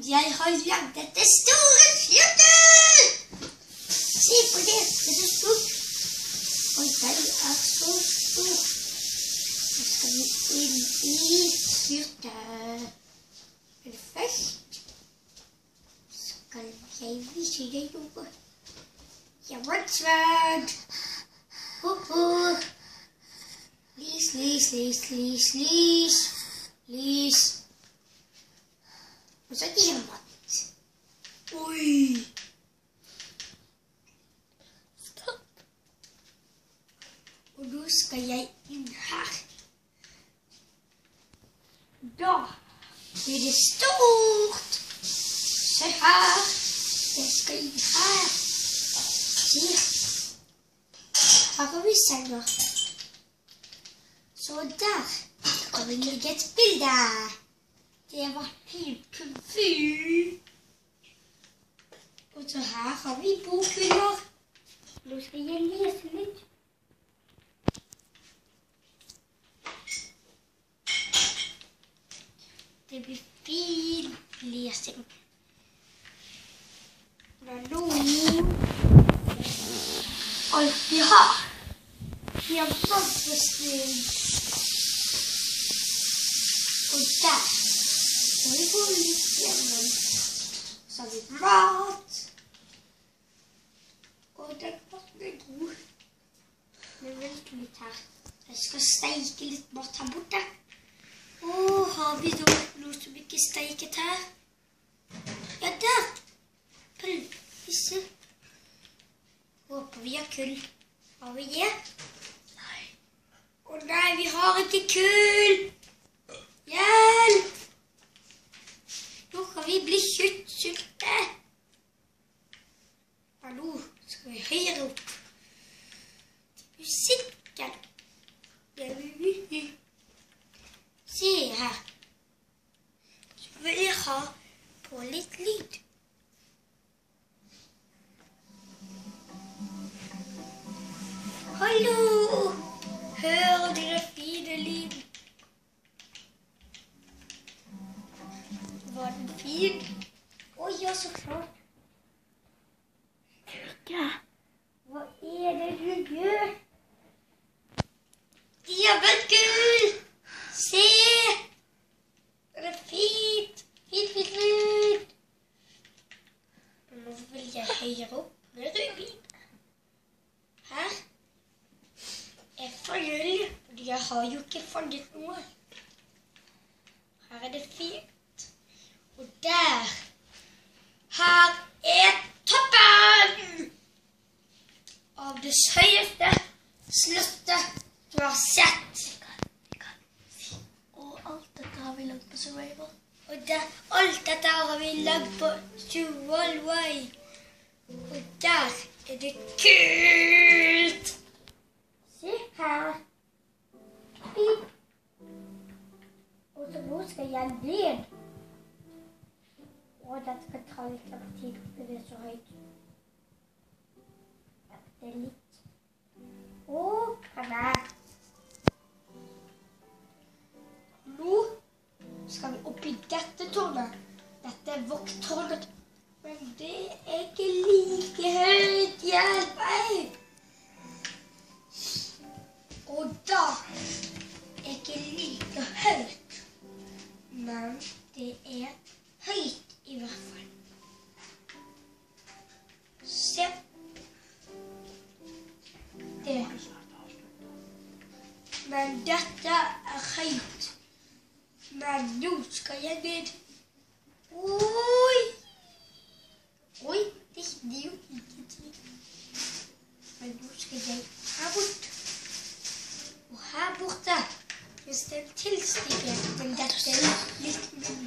Jeg har lagd dette store skjortet! Se på det, det er så stort. Og den er så stor. Nå skal vi inn i skjortet. Men først skal jeg vise deg noe. Jeg har et sverd. Lys, lys, lys, lys, lys. Lys. Og så diamant. Oi! Stopp. Og nå skal jeg inn her. Da blir det stort. Se her. Jeg skal inn her. Se. Her har vi senger. Så der kan vi legge et bilde. Det var helt kult. Og så her har vi bokhyller. Nå skal jeg lese litt. Det blir fin lesing. Det er noe alt vi har. Vi har vannforskning. Og der skal vi gå litt gjennom. Så har vi mat. Og den maten er god. Men vent litt her. Jeg skal steike litt mat her borte. Og har vi da noe som ikke steiket her? Ja, der! Pølse. Håper vi har kull. Har vi det? Nei. Å nei, vi har ikke kull! Hjelp! Nå kan vi bli kjøttsulte. Hallo, skal vi høyere opp? Musikken. Se her. Så vil jeg ha på litt lyd. Hallo! Hører dere fine lyd? Var den fin? Oi, ja, så klart. Hva er det du gjør? Diamantgull! Se! Det er fint! Fint, fint, fint! Nå vil jeg høyere opp. Det er fint. Her? Jeg fanger, fordi jeg har jo ikke fanget noe. Her er det fint. Og der, her er toppen av det høyeste slottet du har sett. Og alt dette har vi lagd på Survival. Og alt dette har vi lagd på Survival. Og der er det kult. Se her. Og så nå skal jeg ned. Og den skal ta litt lang tid, for det er så høyt. Det er litt. Og kan jeg. Nå skal vi opp i dette tårnet. Dette er vokttårnet. Men det er ikke like høyt. Hjelp meg! Og da er ikke like høyt. Men det er høyt. I hvert fall. Se. Det. Men dette er høyt. Men nå skal jeg ned. Oi! Oi, det er jo ingenting. Men nå skal jeg her bort. Og her borte, hvis det er en tilstige, men dette er litt mindre.